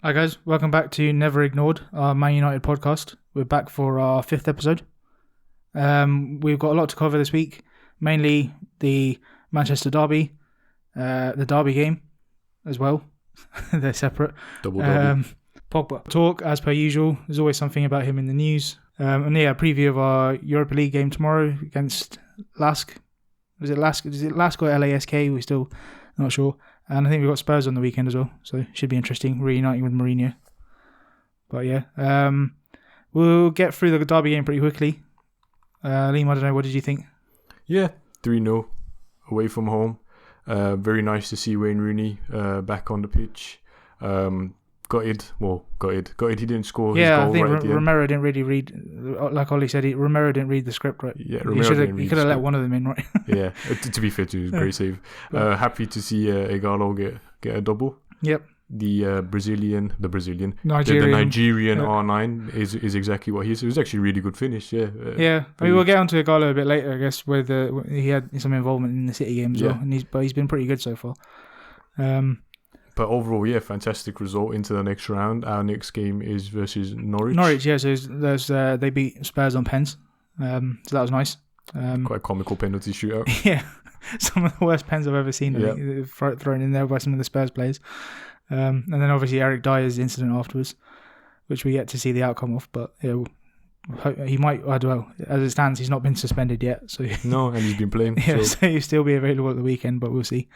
Hi guys, welcome back to Never Ignored, our Man United podcast. We're back for our 5th episode. We've got a lot to cover this week, mainly the Manchester derby, the derby game as well. They're separate. Double derby. Pogba talk, as per usual. There's always something about him in the news. And yeah, a preview of our Europa League game tomorrow against Lask. Is it Lask or LASK? We're still not sure. And I think we've got Spurs on the weekend as well, so it should be interesting, reuniting with Mourinho. But yeah, we'll get through the derby game pretty quickly. Liam, I don't know, what did you think? Yeah, 3-0 away from home. Very nice to see Wayne Rooney back on the pitch. Gutted. He didn't score his goal. I think right at the end. Romero didn't really read, like Ollie said, Romero didn't read the script right. Yeah, Romero he could have let one of them in, right? Yeah, to be fair, it was a great save. Happy to see Igalo get a double. Yep. The Nigerian Yeah. R9 is exactly what he is. It was actually a really good finish. Yeah. I mean, we'll get onto Igalo a bit later, I guess, with he had some involvement in the City game as well, and he's been pretty good so far. But overall, yeah, fantastic result into the next round. Our next game is versus Norwich. Norwich, yeah. So they beat Spurs on pens. So that was nice. Quite a comical penalty shootout. Yeah, some of the worst pens I've ever seen thrown in there by some of the Spurs players. And then obviously Eric Dyer's incident afterwards, which we yet to see the outcome of. But yeah, he might. Well, as it stands, he's not been suspended yet. So no, and he's been playing. Yeah, so he'll still be available at the weekend, but we'll see.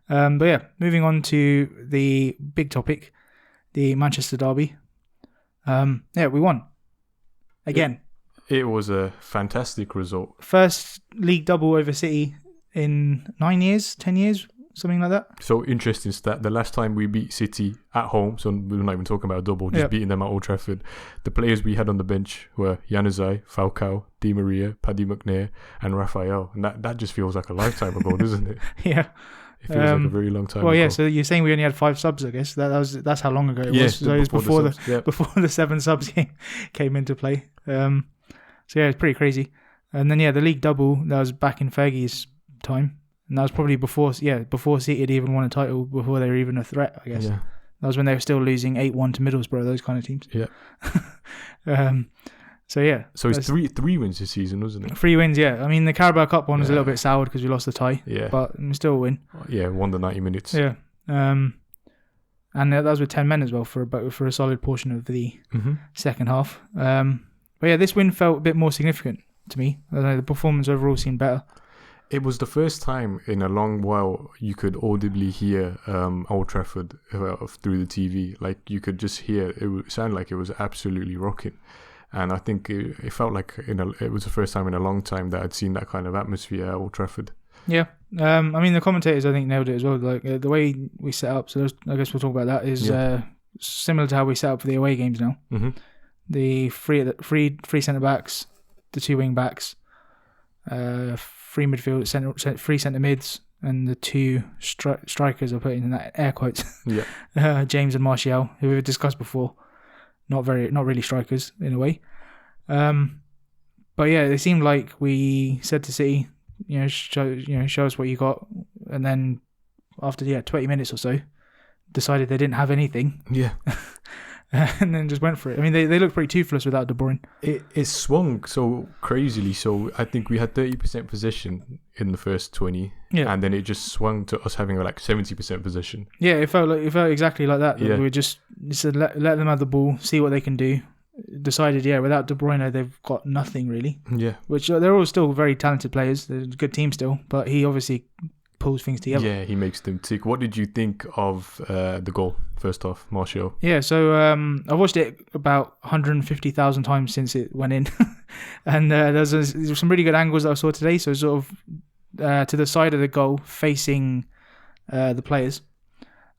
But yeah, moving on to the big topic, the Manchester derby. Yeah, we won. Again. It was a fantastic result. First league double over City in 10 years, something like that. So interesting stat. The last time we beat City at home, so we're not even talking about a double, just beating them at Old Trafford. The players we had on the bench were Januzaj, Falcao, Di Maria, Paddy McNair, and Raphael. And that just feels like a lifetime ago, doesn't it? Yeah. It feels like a very long time ago. Well, yeah, so you're saying we only had 5 subs, I guess. That's how long ago it was. So it was before the 7 subs came into play. So yeah, it's pretty crazy. And then, the league double, that was back in Fergie's time. And that was probably before City had even won a title, before they were even a threat, I guess. Yeah. That was when they were still losing 8-1 to Middlesbrough, those kind of teams. Yeah. So yeah. So it's three wins this season, wasn't it? 3 wins, yeah. I mean, the Carabao Cup one was a little bit soured because we lost the tie. Yeah. But still a win. Yeah, won the 90 minutes. Yeah. And that was with 10 men as well for a solid portion of the second half. But yeah, this win felt a bit more significant to me. I don't know, the performance overall seemed better. It was the first time in a long while you could audibly hear Old Trafford through the TV. Like, you could just hear it sound like it was absolutely rocking. And I think it felt like it was the first time in a long time that I'd seen that kind of atmosphere at Old Trafford. Yeah. I mean, the commentators, I think, nailed it as well. Like, the way we set up, so I guess we'll talk about that, is similar to how we set up for the away games now. Mm-hmm. The three centre-backs, the 2 wing-backs, 3 midfield, 3 centre-mids, and the 2 strikers, I'll put in that air quotes. Yeah. James and Martial, who we've discussed before. Not really strikers in a way. But yeah, it seemed like we said to City, show us what you got, and then after 20 minutes or so, decided they didn't have anything. Yeah. And then just went for it. I mean, they looked pretty toothless without De Bruyne. It swung so crazily. So I think we had 30% possession in the first 20, and then it just swung to us having like 70% possession. Yeah, it felt exactly like that. We were just said let them have the ball, see what they can do. Decided, without De Bruyne, they've got nothing really. Yeah, which they're all still very talented players. They're a good team still, but he obviously pulls things together. Yeah, he makes them tick. What did you think of the goal, first off, Martial? Yeah, so I've watched it about 150,000 times since it went in. And there's some really good angles that I saw today. So sort of to the side of the goal, facing the players.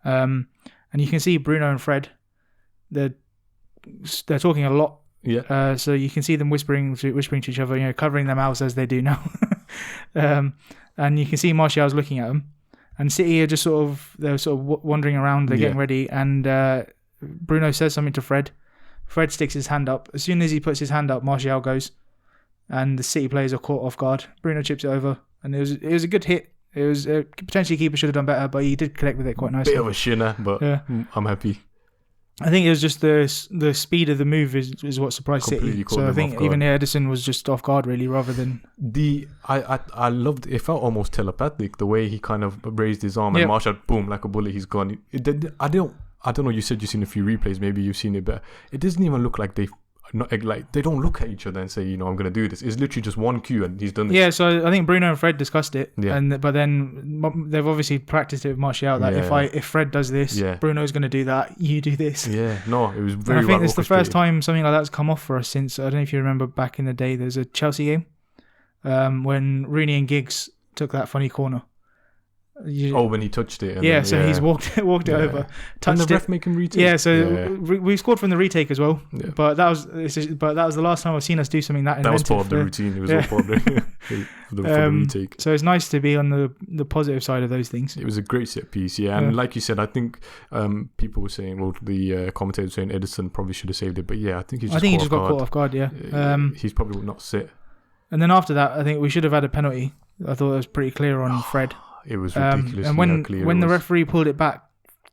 And you can see Bruno and Fred, they're talking a lot. Yeah. So you can see them whispering to each other, covering their mouths as they do now. And you can see Martial's looking at them. And City are just they're wandering around, they're getting ready. And Bruno says something to Fred. Fred sticks his hand up. As soon as he puts his hand up, Martial goes. And the City players are caught off guard. Bruno chips it over. And it was a good hit. It was potentially keeper should have done better, but he did connect with it quite nicely. Bit of a shinner, but I'm happy. I think it was just the speed of the move is what surprised Completely City. caught So I them think off guard. even Edison was just off guard really, rather than I loved it. Felt almost telepathic the way he kind of raised his arm and Yep. Marshall, boom, like a bullet, he's gone. I don't know. You said you've seen a few replays. Maybe you've seen it, but it doesn't even look like they don't look at each other and say, I'm gonna do this. It's literally just one cue and he's done it. Yeah, so I think Bruno and Fred discussed it, Yeah. but then they've obviously practiced it with Martial that if Fred does this, Yeah. Bruno's going to do that, you do this. Yeah, no, it was And very. I think well it's the first orchestrated. time something like that's come off for us since, I don't know if you remember back in the day, there's a Chelsea game when Rooney and Giggs took that funny corner. When he touched it. And Yeah, then, so he's walked it over, And touched the ref it. make him retake. Yeah, so we scored from the retake as well, Yeah. but that was the last time I've seen us do something that That was inventive. part of the routine. It was all part of the retake. So it's nice to be on the positive side of those things. It was a great set piece, yeah. And like you said, I think people were saying, the commentator was saying Edison probably should have saved it, but yeah, I think he just got caught off guard. Yeah. He's probably not sit. And then after that, I think we should have had a penalty. I thought it was pretty clear on Fred. It was ridiculous. And when the referee pulled it back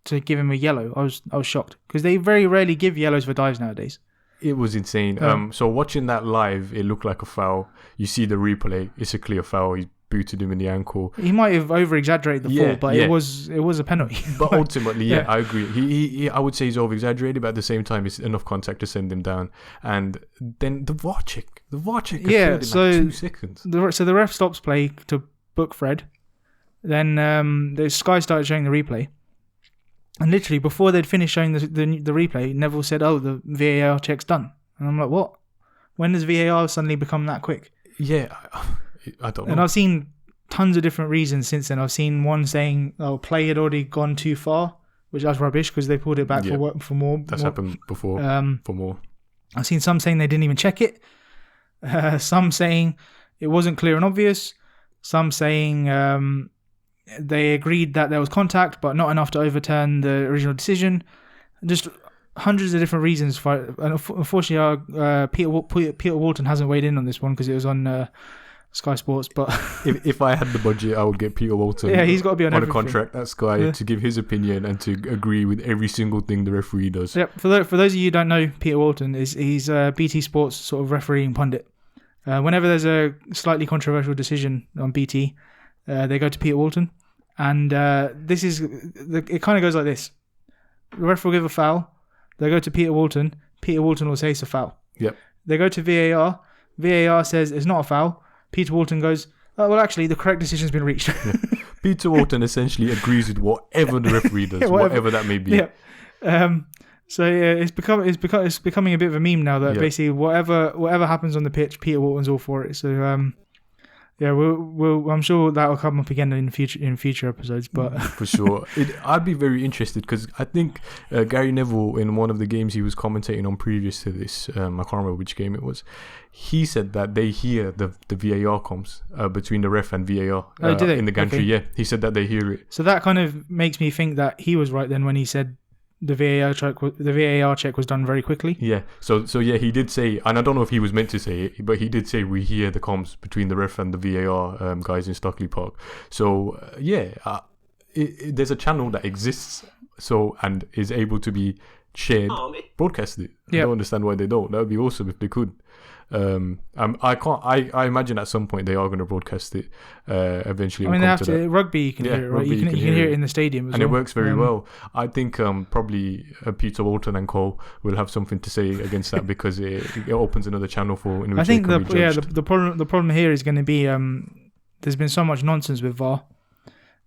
to give him a yellow, I was shocked because they very rarely give yellows for dives nowadays. It was insane. So watching that live, it looked like a foul. You see the replay, it's a clear foul. He booted him in the ankle. He might have over-exaggerated the fall, but it was a penalty. But ultimately, I agree. He I would say he's over-exaggerated, but at the same time, it's enough contact to send him down. And then the VAR check occurred in like 2 seconds. So the ref stops play to book Fred. Then the Sky started showing the replay. And literally, before they'd finished showing the replay, Neville said, the VAR check's done. And I'm like, what? When does VAR suddenly become that quick? Yeah, I don't know. And I've seen tons of different reasons since then. I've seen one saying, play had already gone too far, which that's rubbish because they pulled it back for more. That's happened before, for more. I've seen some saying they didn't even check it. Some saying it wasn't clear and obvious. Some saying they agreed that there was contact, but not enough to overturn the original decision. Just hundreds of different reasons for it. And unfortunately, Peter Walton hasn't weighed in on this one because it was on Sky Sports. But if I had the budget, I would get Peter Walton. Yeah, he's got to be on a contract at Sky to give his opinion and to agree with every single thing the referee does. Yep. For those of you who don't know, Peter Walton he's BT Sports sort of refereeing pundit. Whenever there's a slightly controversial decision on BT, they go to Peter Walton. And it kind of goes like this. The ref will give a foul. They go to Peter Walton. Peter Walton will say it's a foul. Yep. They go to VAR. VAR says it's not a foul. Peter Walton goes, well, actually, the correct decision's been reached. Yeah. Peter Walton essentially agrees with whatever the referee does, whatever that may be. Yeah. So it's becoming a bit of a meme now that basically whatever happens on the pitch, Peter Walton's all for it. So I'm sure that'll come up again in future episodes. But for sure, I'd be very interested because I think Gary Neville in one of the games he was commentating on previous to this, I can't remember which game it was. He said that they hear the VAR comms between the ref and VAR in the gantry. Okay. Yeah, he said that they hear it. So that kind of makes me think that he was right then when he said the VAR check was done very quickly. Yeah. So yeah, he did say, and I don't know if he was meant to say it, but he did say we hear the comms between the ref and the VAR guys in Stockley Park. So there's a channel that exists and is able to be shared, broadcasted. I don't understand why they don't. That would be awesome if they could. I imagine at some point they are going to broadcast it eventually. I mean, they have to. Rugby, you can hear it, right? You can hear it in the stadium as well. And it works very well. I think probably Peter Walton and Co will have something to say against that because it opens another channel for in which they can be judged. The problem here is going to be there's been so much nonsense with VAR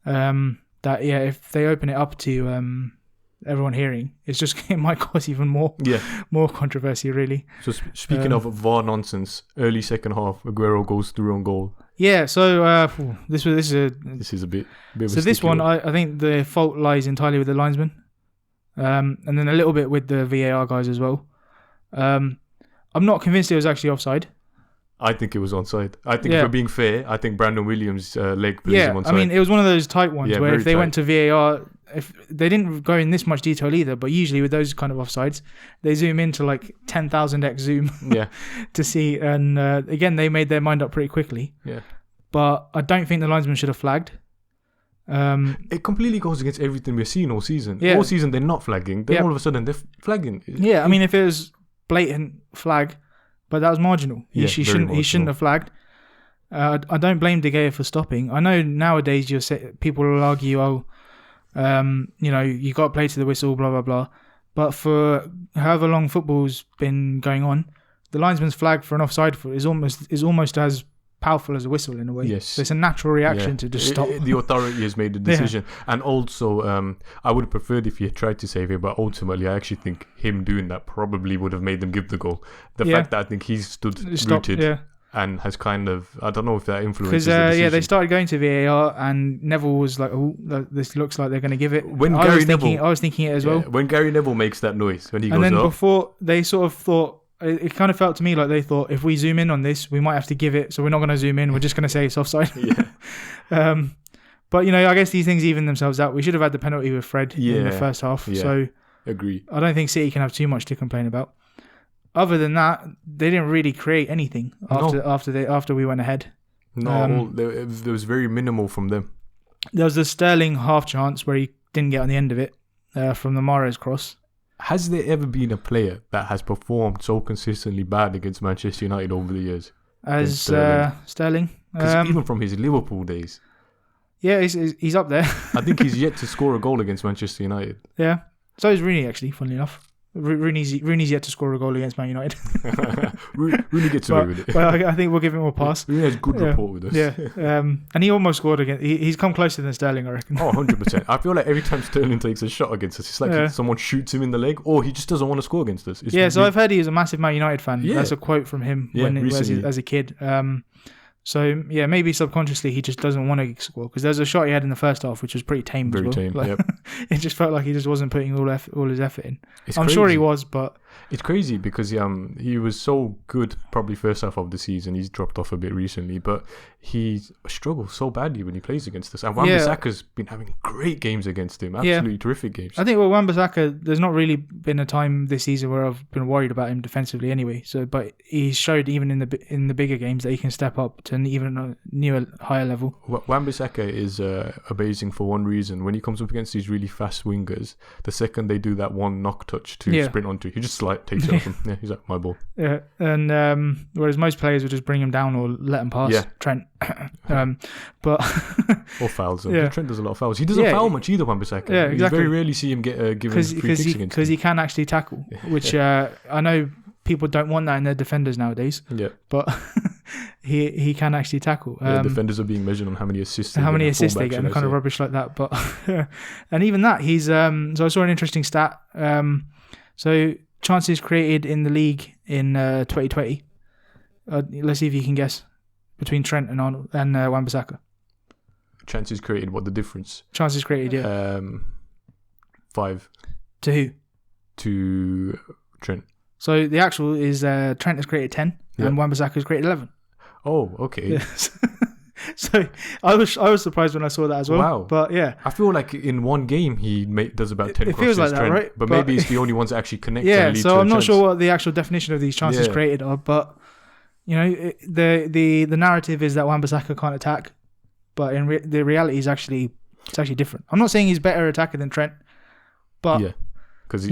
that if they open it up to everyone hearing, it might cause even more controversy, really. So speaking of VAR nonsense, early second half, Aguero goes through on goal. Yeah, so this is a bit of so a this one one. I think the fault lies entirely with the linesman, and then a little bit with the VAR guys as well. I'm not convinced it was actually offside. I think it was onside. I think, if we're being fair, I think Brandon Williams' leg plays him onside. I mean, it was one of those tight ones where if they tight. went to VAR, if they didn't go in this much detail either, but usually with those kind of offsides, they zoom into like 10,000x zoom to see. And again, they made their mind up pretty quickly. Yeah. But I don't think the linesman should have flagged. It completely goes against everything we're seeing all season. Yeah. All season they're not flagging. Then all of a sudden they're flagging. Yeah, I mean, if it was blatant flag, but that was marginal. He shouldn't have flagged. I don't blame De Gea for stopping. I know nowadays people will argue, you got to play to the whistle, blah blah blah. But for however long football's been going on, the linesman's flag for an offside foot is almost as powerful as a whistle in a way. Yes. So it's a natural reaction to just stop. The authority has made the decision. And also, I would have preferred if he had tried to save it, but ultimately I actually think him doing that probably would have made them give the goal. The fact that I think he stood rooted and has kind of, I don't know if that influences the decision. They started going to VAR and Neville was like, oh, this looks like they're going to give it. I was thinking it as well. When Gary Neville makes that noise, when he goes up. And then before, they sort of thought, it kind of felt to me like they thought, if we zoom in on this, we might have to give it, so we're not going to zoom in, we're just going to say it's offside. But, I guess these things even themselves out. We should have had the penalty with Fred in the first half. Yeah. So agree. I don't think City can have too much to complain about. Other than that, they didn't really create anything after we went ahead. No, there was very minimal from them. There was the Sterling half chance where he didn't get on the end of it from the Mahrez cross. Has there ever been a player that has performed so consistently bad against Manchester United over the years? As Sterling? Because even from his Liverpool days. Yeah, he's up there. I think he's yet to score a goal against Manchester United. Yeah. So is Rooney, actually, funnily enough. Rooney's yet to score a goal against Man United. Rooney gets away with it. But I think we'll give him a pass. Rooney has good rapport with us. Yeah, and he almost scored again. He's come closer than Sterling, I reckon. Oh, 100%. I feel like every time Sterling takes a shot against us, it's like someone shoots him in the leg, or he just doesn't want to score against us. So I've heard he was a massive Man United fan. Yeah. That's a quote from him as a kid. So, maybe subconsciously he just doesn't want to score, because there's a shot he had in the first half which was pretty tame Very as well. tame, yep. It just felt like he just wasn't putting all his effort in. I'm crazy. Sure he was, but... It's crazy because he was so good probably first half of the season. He's dropped off a bit recently, but he struggles so badly when he plays against us. And Wan-Bissaka's been having great games against him. Absolutely terrific games. I think with Wan-Bissaka, there's not really been a time this season where I've been worried about him defensively anyway. So, but he showed even in the bigger games that he can step up to an even newer, higher level. Wan-Bissaka is amazing for one reason. When he comes up against these really fast wingers, the second they do that one knock touch to sprint onto, he just takes it off him. Yeah, he's like, my ball. Yeah, and whereas most players would just bring him down or let him pass. Yeah. Trent. But or fouls. Trent does a lot of fouls. He doesn't foul much either, Wan-Bissaka. Yeah, exactly. You very rarely see him given free kicks against him. Because he can actually tackle, which I know people don't want that in their defenders nowadays. Yeah. But he can actually tackle. Defenders are being measured on how many assists they get and kind of rubbish like that. But and even that, he's so I saw an interesting stat. So chances created in the league in 2020. Let's see if you can guess between Trent and Arnold and Wan-Bissaka. Chances created. What the difference? Chances created, yeah. 5. To who? To Trent. So the actual is Trent has created 10 and Wan-Bissaka has created 11. Oh, okay. Yes. So I was surprised when I saw that as well. Wow. But yeah, I feel like in one game he does about 10 crosses. It feels like that, Trent, right? But maybe it's the only ones that actually connect. Yeah, and lead so to I'm not chance. sure what the actual definition of these chances created are, but the narrative is that Wan-Bissaka can't attack, but in the reality is actually different. I'm not saying he's better attacker than Trent, but because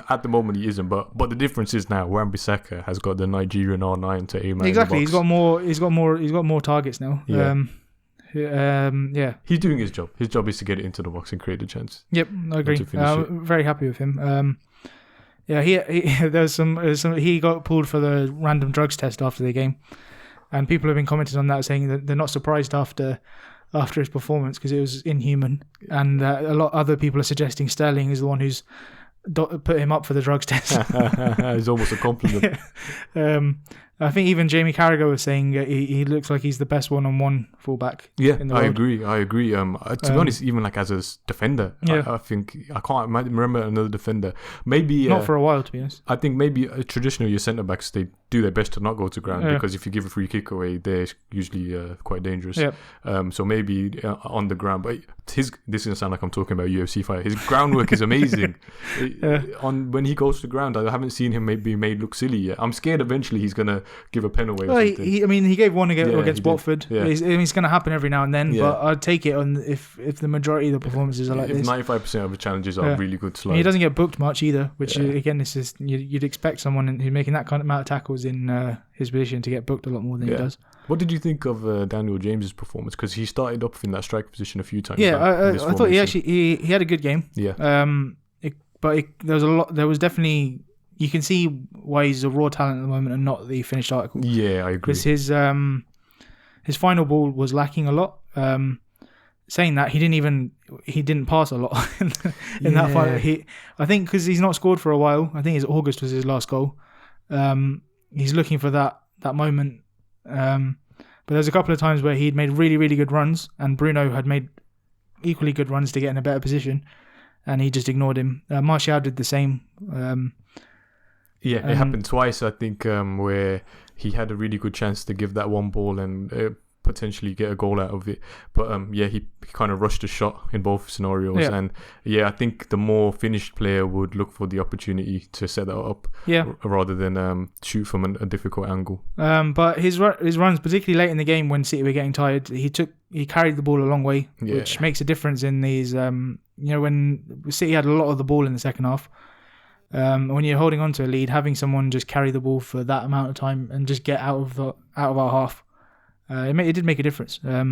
at the moment he isn't. But the difference is now Wan-Bissaka has got the Nigerian R9 to aim at. Exactly, in the box. He's got more targets now. Yeah. He's doing his job. His job is to get it into the box and create a chance. Yep, I agree. Very happy with him. He got pulled for the random drugs test after the game, and people have been commenting on that, saying that they're not surprised after his performance because it was inhuman, and a lot of other people are suggesting Sterling is the one who's put him up for the drugs test. It's almost a compliment. I think even Jamie Carragher was saying he looks like he's the best one-on-one fullback. Yeah, in the I world. agree. To be honest, even like as a defender, I think I can't remember another defender. Maybe not for a while, to be honest. I think maybe traditionally your centre backs, they do their best to not go to ground because if you give a free kick away, they're usually quite dangerous. Yep. So maybe on the ground, but this is gonna sound like I'm talking about UFC fight. His groundwork is amazing. When he goes to ground, I haven't seen him be made look silly yet. I'm scared eventually he's gonna give a pen away. Or Well, something. he gave one Yeah, against he did. Watford. Yeah. It's going to happen every now and then, Yeah. but I'd take it on if the majority of the performances are like if this. 95% of the challenges are Yeah. really good And slides. he doesn't get booked much either, which Yeah. again, this is you'd expect someone who's making that kind of amount of tackles in his position to get booked a lot more than he Yeah. does. What did you think of Daniel James's performance? Because he started off in that striker position a few times. Yeah, in this I thought he formation. actually he had a good game. Yeah. There was a lot. There was definitely you can see why he's a raw talent at the moment and not the finished article. Yeah, I agree. Because his final ball was lacking a lot. Saying that he didn't pass a lot in that final. I think because he's not scored for a while. I think August was his last goal. He's looking for that moment. But there's a couple of times where he'd made really, really good runs, and Bruno had made equally good runs to get in a better position, and he just ignored him. Martial did the same. It happened twice, I think, where he had a really good chance to give that one ball and potentially get a goal out of it. But he kind of rushed a shot in both scenarios. Yeah. And I think the more finished player would look for the opportunity to set that up rather than shoot from a difficult angle. But his runs, particularly late in the game when City were getting tired, he carried the ball a long way, which makes a difference in these. When City had a lot of the ball in the second half. When you're holding on to a lead, having someone just carry the ball for that amount of time and just get out of our half, it did make a difference. I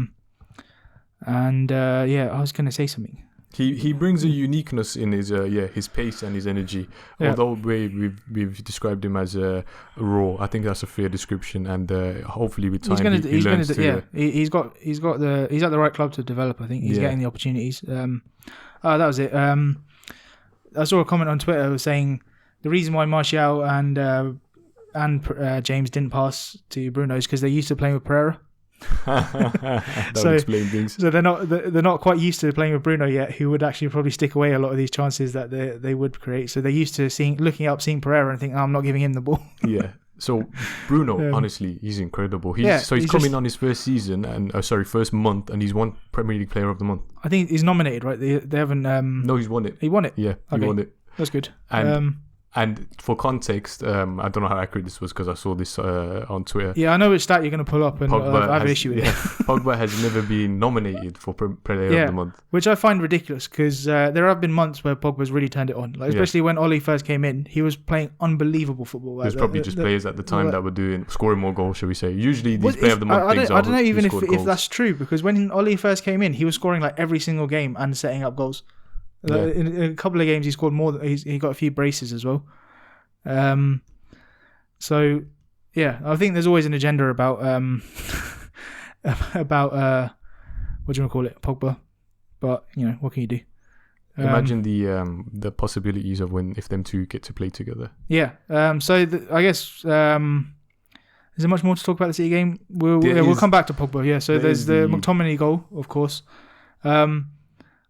was going to say something. He brings a uniqueness in his pace and his energy. Yeah. Although we've described him as raw, I think that's a fair description. And hopefully with time he learns to. He's at the right club to develop. I think he's getting the opportunities. That was it. I saw a comment on Twitter saying the reason why Martial and James didn't pass to Bruno is because they're used to playing with Pereira. That would explain things. So they're not quite used to playing with Bruno yet, who would actually probably stick away a lot of these chances that they would create. So they're used to looking up, seeing Pereira and think, I'm not giving him the ball. Yeah. So Bruno, honestly, he's incredible. He's coming on his first season first month, and he's won Premier League Player of the Month. I think he's nominated, right? They haven't. No, he's won it. He won it. Yeah, Okay. he won it. That's good. And for context, I don't know how accurate this was because I saw this on Twitter. Yeah, I know which stat you're going to pull up, and I have an issue with it. Pogba has never been nominated for Player of the Month, which I find ridiculous because there have been months where Pogba's really turned it on. Especially when Oleeeee first came in, he was playing unbelievable football. There's probably just players at the time that were scoring more goals, shall we say? Usually these Player of the Month things I don't know even if that's true. true, because when Oleeeee first came in, he was scoring like every single game and setting up goals. In a couple of games, he scored more. He got a few braces as well. I think there's always an agenda about what do you want to call it, Pogba, but what can you do? Imagine the possibilities of if them two get to play together. I guess is there much more to talk about the City game? We'll come back to Pogba. So there's the McTominay goal, of course.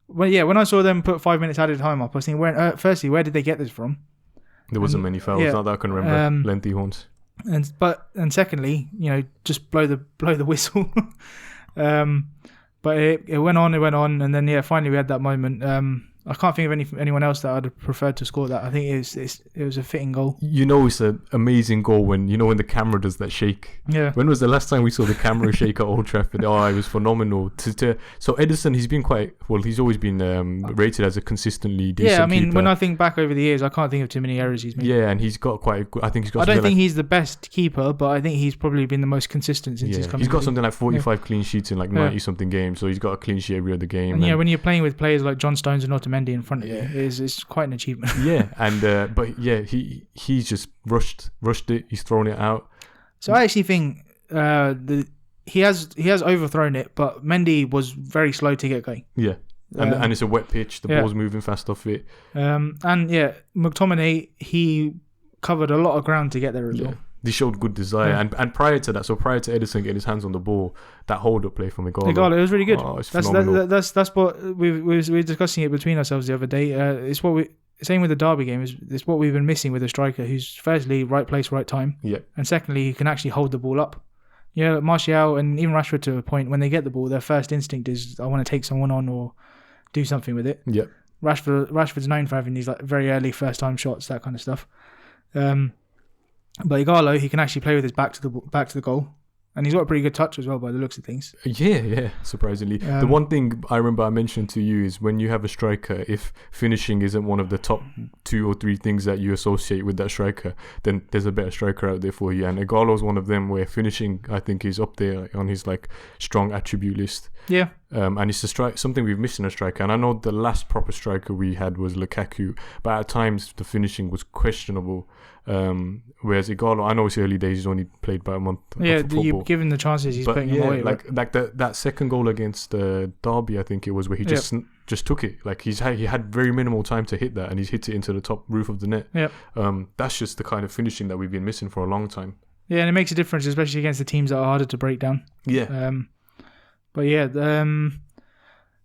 When I saw them put 5 minutes added time up, I was thinking, firstly, where did they get this from? There wasn't many fouls, not that I can remember. Lengthy ones. And secondly, just blow the whistle. But it went on, and then finally we had that moment. I can't think of anyone else that I'd have preferred to score that. I think it was a fitting goal. It's an amazing goal when the camera does that shake. Yeah. When was the last time we saw the camera shake at Old Trafford? Oh, it was phenomenal. So Edison, he's been he's always been rated as a consistently decent keeper. When I think back over the years, I can't think of too many errors he's made. Yeah, and he's got quite a good, I think he's got. I don't think he's the best keeper, but I think he's probably been the most consistent since he's come. He's got something like 45 clean sheets in like 90 something games, so he's got a clean sheet every other game. And when you're playing with players like John Stones and Otamendi in front of you, it's quite an achievement. He's just rushed it. He's thrown it out. So I actually think he has overthrown it, but Mendy was very slow to get going. Yeah. And it's a wet pitch. The ball's moving fast off it. McTominay, he covered a lot of ground to get there as well. They showed good desire. And prior to that, prior to Edison getting his hands on the ball, that hold-up play from Igalo. It was really good. Oh, it's phenomenal. That's what we were discussing it between ourselves the other day. It's what same with the Derby game. It's what we've been missing with a striker who's firstly right place, right time. Yeah. And secondly, he can actually hold the ball up. Martial and even Rashford to a point, when they get the ball, their first instinct is, I want to take someone on or do something with it. Yeah. Rashford's known for having these like very early first time shots, that kind of stuff. But Igalo, he can actually play with his back to the goal. And he's got a pretty good touch as well by the looks of things. Yeah, surprisingly. The one thing I remember I mentioned to you is when you have a striker, if finishing isn't one of the top 2 or 3 things that you associate with that striker, then there's a better striker out there for you. And Igalo's one of them where finishing, I think, is up there on his like strong attribute list. Yeah. And it's something we've missed in a striker. And I know the last proper striker we had was Lukaku, but at times the finishing was questionable. Whereas Igalo, I know it's early days, he's only played about a month of football. You give him the chances, he's putting him away. Like that second goal against Derby, I think it was, where he just took it. Like he had very minimal time to hit that, and he's hit it into the top roof of the net. That's just the kind of finishing that we've been missing for a long time. Yeah, and it makes a difference, especially against the teams that are harder to break down. Yeah.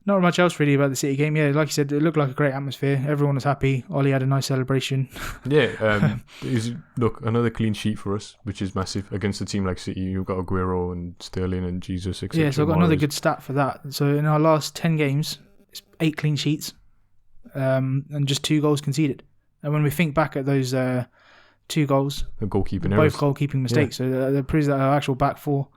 Not much else really about the City game. Yeah, like you said, it looked like a great atmosphere. Everyone was happy. Ollie had a nice celebration. Look, another clean sheet for us, which is massive against a team like City. You've got Aguero and Sterling and Jesus, etc. Yeah, so I've got another good stat for that. So in our last 10 games, it's 8 clean sheets, and just 2 goals conceded. And when we think back at those 2 goals, both goalkeeping mistakes. So that proves that our actual back 4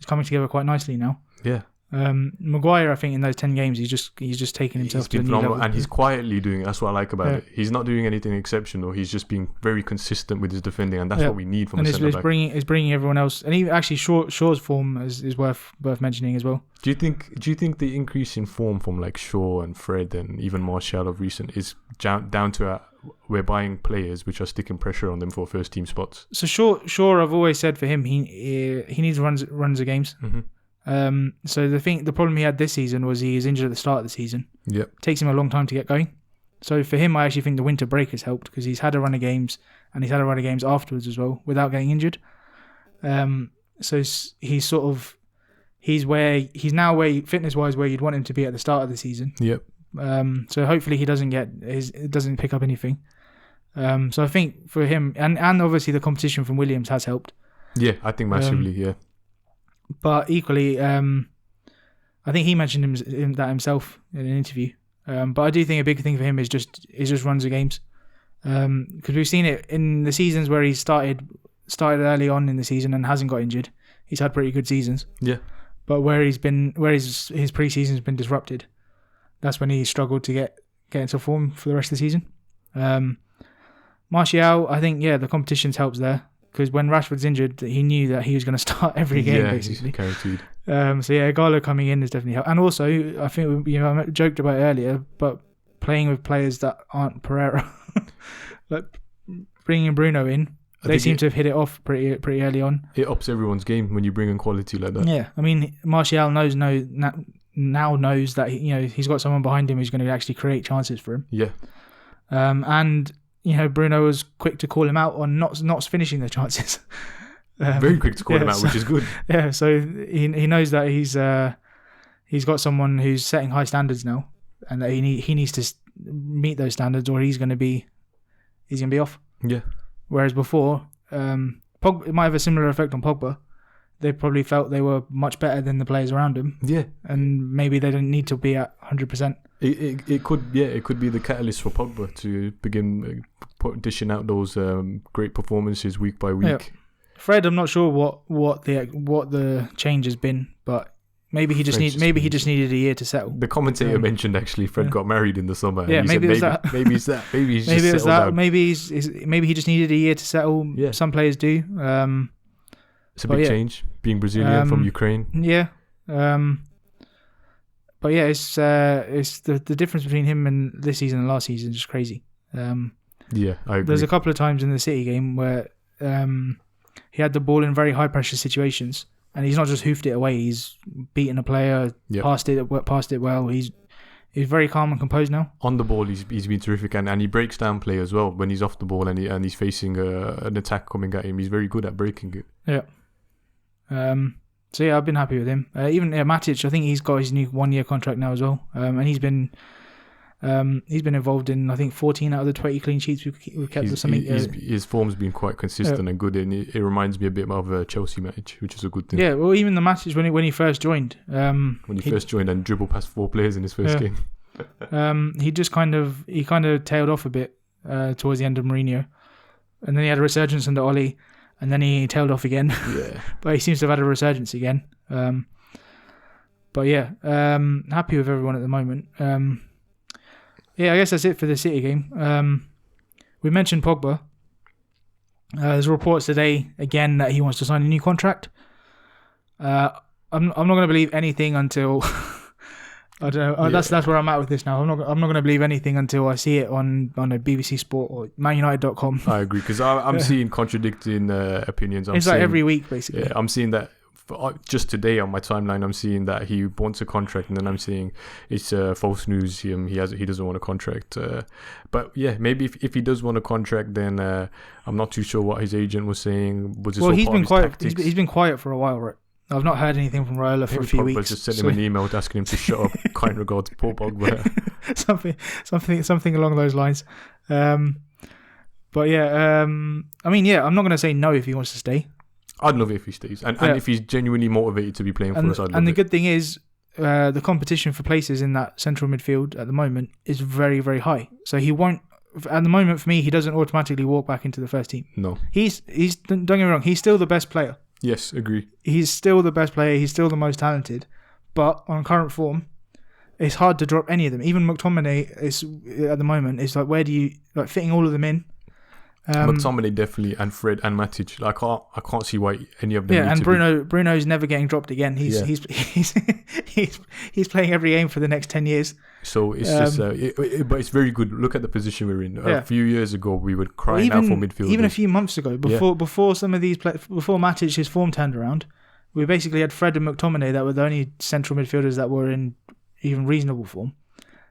is coming together quite nicely now. Yeah. Maguire, I think in those 10 games, he's just taken himself to a new level. And he's quietly doing it. That's what I like about it. He's not doing anything exceptional. He's just being very consistent with his defending, and that's what we need from a centre back. It's bringing everyone else, and even actually Shaw's form is worth mentioning as well. Do you think the increase in form from like Shaw and Fred and even Martial of recent is down to we're buying players which are sticking pressure on them for first team spots? So Shaw, I've always said for him, he needs runs of games. Mm-hmm. So the problem he had this season was he was injured at the start of the season. Yep. Takes him a long time to get going. So for him, I actually think the winter break has helped because he's had a run of games and he's had a run of games afterwards as well without getting injured. So he's now fitness wise where you'd want him to be at the start of the season. Yep. So hopefully he doesn't pick up anything. So I think for him and obviously the competition from Williams has helped. Yeah, I think massively. Yeah. But equally, I think he mentioned that himself in an interview. But I do think a big thing for him is just runs of games, because we've seen it in the seasons where he started early on in the season and hasn't got injured. He's had pretty good seasons. Yeah. But where his pre-season's been disrupted, that's when he struggled to get into form for the rest of the season. Martial, I think the competition's helps there. Because when Rashford's injured, he knew that he was going to start every game, basically. Yeah, guaranteed. Igalo coming in has definitely helped. And also, I think, I joked about it earlier, but playing with players that aren't Pereira, like bringing Bruno in, they seem to have hit it off pretty early on. It ups everyone's game when you bring in quality like that. Yeah, I mean, Martial now knows that he's got someone behind him who's going to actually create chances for him. Yeah. And Bruno was quick to call him out on not finishing the chances. Very quick to call him out, which is good. Yeah, so he knows that he's got someone who's setting high standards now, and that he needs to meet those standards, or he's going to be off. Yeah. Whereas before, Pogba, it might have a similar effect on Pogba. They probably felt they were much better than the players around him. Yeah. And maybe they didn't need to be at 100%. It could be the catalyst for Pogba to begin dishing out those great performances week by week. Yeah. Fred, I'm not sure what the change has been, but maybe he just needed a year to settle. The commentator mentioned actually Fred got married in the summer. Yeah, and maybe it's that. Maybe it's that. Maybe he's just settled down. Maybe he just needed a year to settle. Yeah. Some players do. It's a big change being Brazilian from Ukraine. Yeah. But yeah, it's the difference between him and this season and last season is just crazy. Yeah, I agree. There's a couple of times in the City game where he had the ball in very high pressure situations, and he's not just hoofed it away. He's beaten a player, passed it well. He's very calm and composed now. On the ball, he's been terrific, and he breaks down play as well when he's off the ball and he's facing an attack coming at him. He's very good at breaking it. Yeah. So yeah, I've been happy with him. Even Matic, I think he's got his new 1-year contract now as well, and he's been involved in I think 14 out of the 20 clean sheets we've kept. His form's been quite consistent and good, and it reminds me a bit of a Chelsea match, which is a good thing. Yeah, well, even the matches when he first joined, first joined and dribbled past 4 players in his first game. He just kind of tailed off a bit towards the end of Mourinho. and then he had a resurgence under Oleeeee, and then he tailed off again. Yeah. But he seems to have had a resurgence again. But yeah, happy with everyone at the moment. Yeah, I guess that's it for the City game. We mentioned Pogba. There's reports today again that he wants to sign a new contract. I'm not going to believe anything until I don't know. That's where I'm at with this now. I'm not going to believe anything until I see it on a BBC Sport or ManUnited.com. I agree, because I'm seeing contradicting opinions. It's like every week, basically. Yeah, I'm seeing that. Just today on my timeline, I'm seeing that he wants a contract, and then I'm seeing it's false news. He doesn't want a contract. But yeah, maybe if he does want a contract, then I'm not too sure what his agent was saying. Was this all he's part been of his quiet. tactics? He's been quiet for a while, right? I've not heard anything from Raiola for a few weeks. Just sent him an email asking him to shut up. Kind regards, Paul Pogba. something along those lines. But yeah, I mean, yeah, I'm not going to say no if he wants to stay. I'd love it if he stays, and if he's genuinely motivated to be playing for us. And the good thing is, the competition for places in that central midfield at the moment is very, very high. So he won't. At the moment, for me, he doesn't automatically walk back into the first team. No, he's don't get me wrong. He's still the best player. Yes, agree. He's still the best player. He's still the most talented. But on current form, it's hard to drop any of them. Even McTominay is at the moment. It's like, where do you fitting all of them in? McTominay definitely, and Fred and Matic. I can't see why any of them. Yeah, and Bruno's never getting dropped again. He's playing every game for the next 10 years. So it's just, but it's very good. Look at the position we're in. A few years ago, we were crying out for midfielders. Even a few months ago, before some of these before Matic his form turned around, we basically had Fred and McTominay that were the only central midfielders that were in even reasonable form.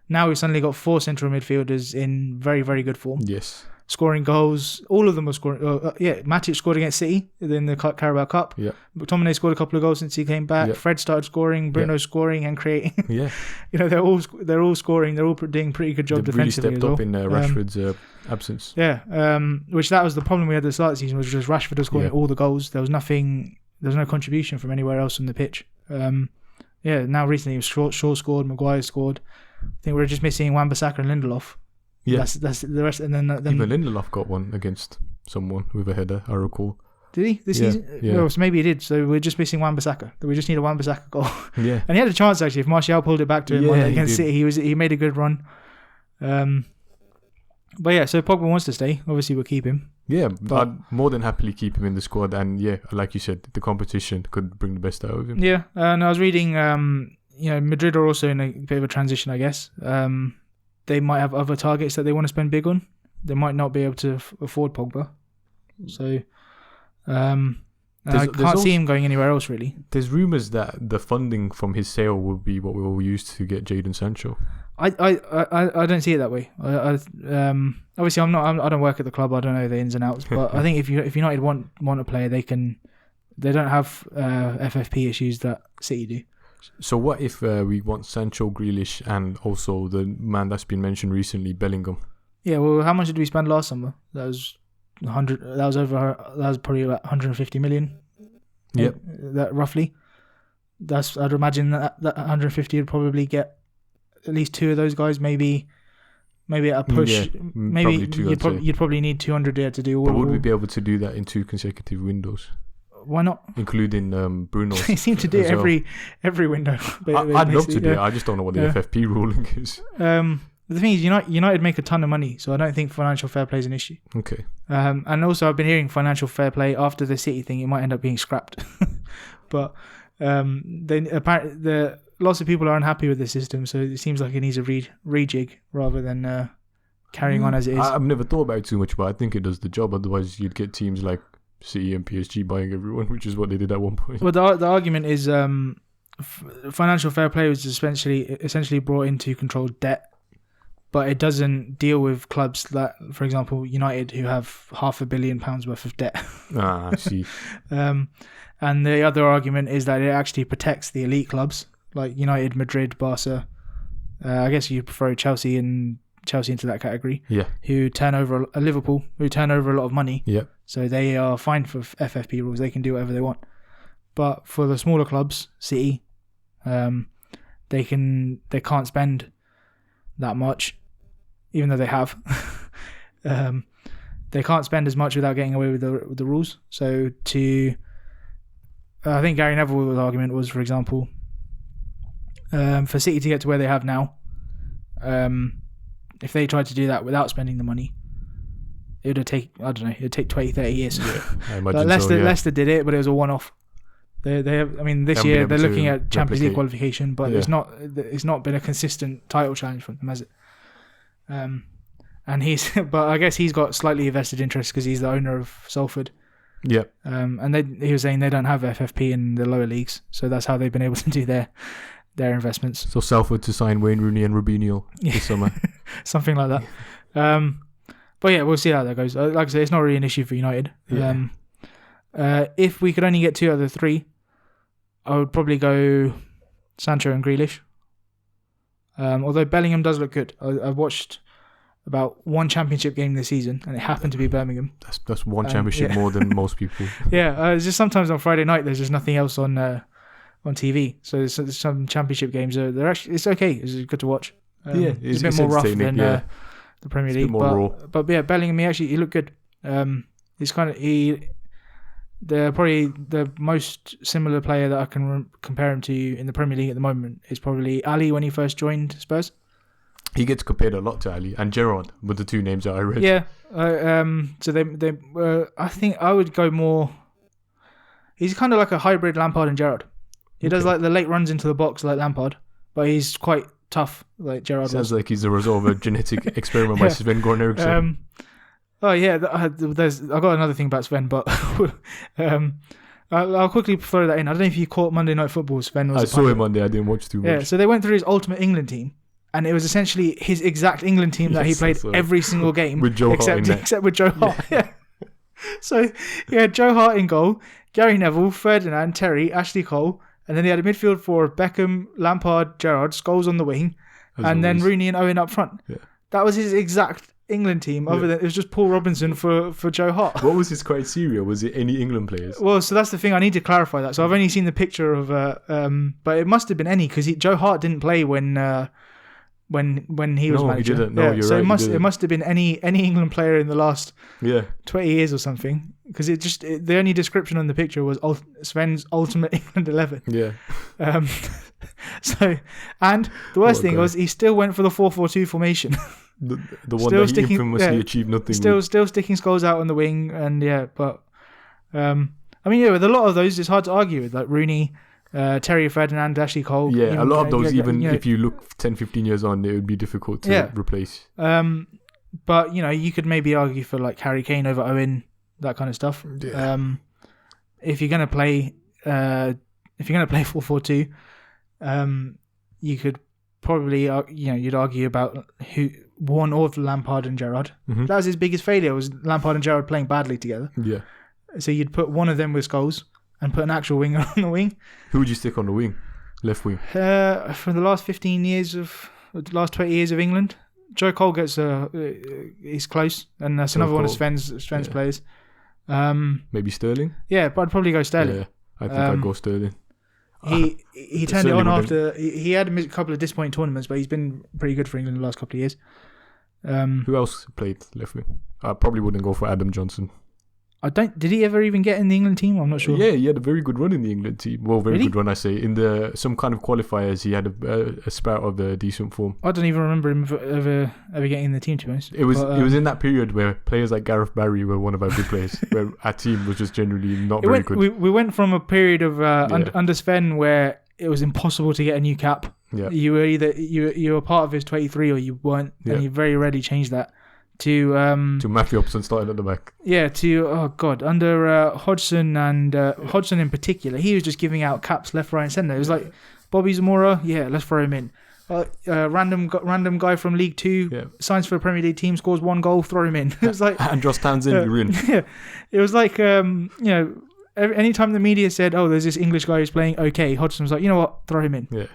Now we've suddenly got 4 central midfielders in very, very good form. Yes. Scoring goals, all of them were scoring. Matic scored against City in the Carabao Cup. Yeah, McTominay scored a couple of goals since he came back. Yeah. Fred started scoring. Bruno scoring and creating. Yeah, they're all scoring. They're all doing a pretty good job defensively. Really stepped up in Rashford's absence. Yeah, which that was the problem we had at the start of the season, was just Rashford was scoring all the goals. There was no contribution from anywhere else on the pitch. Now recently Shaw scored, Maguire scored. I think we're just missing Wan-Bissaka and Lindelof. Yeah, that's the rest. And then even Lindelof got one against someone with a header, I recall. Did he this season? Yeah. No, so maybe he did. So we're just missing Wan-Bissaka. We just need a Wan-Bissaka goal. Yeah, and he had a chance actually. If Martial pulled it back to him against City, he made a good run. But yeah, so Pogba wants to stay. Obviously, we'll keep him. Yeah, but I'd more than happily keep him in the squad. And yeah, like you said, the competition could bring the best out of him. Yeah, and I was reading. Madrid are also in a bit of a transition, I guess. They might have other targets that they want to spend big on. They might not be able to afford Pogba. So I can't see him going anywhere else, really. There's rumours that the funding from his sale will be what we will use to get Jadon Sancho. I don't see it that way. Obviously, I don't work at the club. I don't know the ins and outs. But I think if United want a player, they don't have FFP issues that City do. So what if we want Sancho, Grealish, and also the man that's been mentioned recently, Bellingham? Yeah, well, how much did we spend last summer? That was 100. That was probably about 150 million. Yep. That roughly. I'd imagine that 150 would probably get at least 2 of those guys. Maybe at a push. Yeah, maybe you'd probably need 200 there to do all. But would we be able to do that in 2 consecutive windows? Why not? Including Bruno. They seem to do it every window. I'd love to do it. I just don't know what the FFP ruling is. The thing is, United make a ton of money, so I don't think financial fair play is an issue. Okay. And also, I've been hearing financial fair play after the City thing, it might end up being scrapped. But then apparently, lots of people are unhappy with the system, so it seems like it needs a rejig rather than carrying on as it is. I've never thought about it too much, but I think it does the job. Otherwise, you'd get teams like City and PSG buying everyone, which is what they did at one point. Well, the argument is financial fair play was essentially brought in to control debt, but it doesn't deal with clubs that, for example, United, who have £500 million worth of debt. I see. And the other argument is that it actually protects the elite clubs like United, Madrid, Barca. I guess you prefer Chelsea into that category. Yeah. Who turn over Liverpool, who turn over a lot of money. Yeah. So they are fine for FFP rules. They can do whatever they want. But for the smaller clubs, City, they can't spend that much, even though they have. they can't spend as much without getting away with the rules. So I think Gary Neville's argument was, for example, for City to get to where they have now, if they tried to do that without spending the money, it would take, I don't know, it would take 20, 30 years. Yeah, I imagine Like Leicester, so, yeah. Leicester did it, but it was a one-off. They have, I mean, this year they're looking at Champions League replicate. qualification, but Yeah. it's not been a consistent title challenge for them, has it? And but I guess he's got slightly vested interest because he's the owner of Salford. Yeah. And he was saying they don't have FFP in the lower leagues, so that's how they've been able to do their investments. So Salford to sign Wayne Rooney and Robinho this summer. Something like that. But yeah, we'll see how that goes. Like I say, it's not really an issue for United. Yeah. If we could only get 2 out of the 3, I would probably go Sancho and Grealish. Although Bellingham does look good. I've watched about 1 championship game this season, and it happened to be Birmingham. That's one championship more than most people. Yeah, it's just sometimes on Friday night there's just nothing else on TV. So there's some championship games. They're actually, it's okay. It's good to watch. It's a bit more rough than the Premier League. But yeah, Bellingham, he looked good. He's kind of they're probably the most similar player that I can compare him to in the Premier League at the moment is probably Ali when he first joined Spurs. He gets compared a lot to Ali and Gerrard with the 2 names that I read. Yeah. So they I think I would go more. He's kind of like a hybrid Lampard and Gerrard. He does like the late runs into the box like Lampard, but he's quite tough like Gerrard. Sounds like he's the result of a genetic experiment by Sven-Goran Eriksson. Oh yeah, I've got another thing about Sven, but I'll quickly throw that in. I don't know if you caught Monday Night Football. Sven was. I saw him Monday. I didn't watch too much. Yeah, so they went through his ultimate England team, and it was essentially his exact England team that he played every single game with Joe Hart except with Joe Hart. Yeah. So he had Joe Hart in goal, Gary Neville, Ferdinand, Terry, Ashley Cole, and then he had a midfield for Beckham, Lampard, Gerrard, Scholes on the wing, then Rooney and Owen up front. Yeah. That was his exact England team. Other than it was just Paul Robinson for Joe Hart. What was his criteria? Was it any England players? Well, so that's the thing. I need to clarify that. So I've only seen the picture of, but it must have been any because Joe Hart didn't play when he was manager. He didn't. No, you're so right. it must have been any England player in the last 20 years or something. Because the only description on the picture was Sven's ultimate England 11. Yeah. So, and the worst thing was he still went for the 4-4-2 formation. The one that he infamously achieved nothing still sticking Scholes out on the wing, and but I mean, with a lot of those, it's hard to argue with, like Rooney, Terry Ferdinand, Ashley Cole. Yeah, a lot of those, if you look 10, 15 years on, it would be difficult to replace. But you could maybe argue for like Harry Kane over Owen, that kind of stuff. Yeah. If you're gonna play 4-4-2, you could probably you'd argue about who one of Lampard and Gerrard. Mm-hmm. That was his biggest failure, was Lampard and Gerrard playing badly together. Yeah. So you'd put one of them with Scholes and put an actual winger on the wing. Who would you stick on the wing? Left wing? For the last 20 years of England, Joe Cole gets he's close, and that's another one of Sven's players. Maybe Sterling? Yeah, but I'd probably go Sterling. Yeah, I think I'd go Sterling. He turned it on after he had a couple of disappointing tournaments, but he's been pretty good for England the last couple of years. Who else played left wing? I probably wouldn't go for Adam Johnson. Did he ever even get in the England team? I'm not sure. Yeah, he had a very good run in the England team. Well, good run, I say. In some kind of qualifiers, he had a spout of the decent form. I don't even remember him ever getting in the team, to be honest. It was in that period where players like Gareth Barry were one of our good players, where our team was just generally not very good. We went from a period of under Sven where it was impossible to get a new cap. Yeah. You were either you were part of his 23 or you weren't, and he very rarely changed that. To Matthew Upson starting at the back. Yeah, under Hodgson and Hodgson in particular, he was just giving out caps left, right, and centre. It was like Bobby Zamora, let's throw him in. Random guy from League Two signs for a Premier League team, scores 1 goal, throw him in. It was like and Josh Townsend, you're in. Yeah, it was like anytime the media said, "Oh, there's this English guy who's playing okay," Hodgson was like, "You know what, throw him in." Yeah.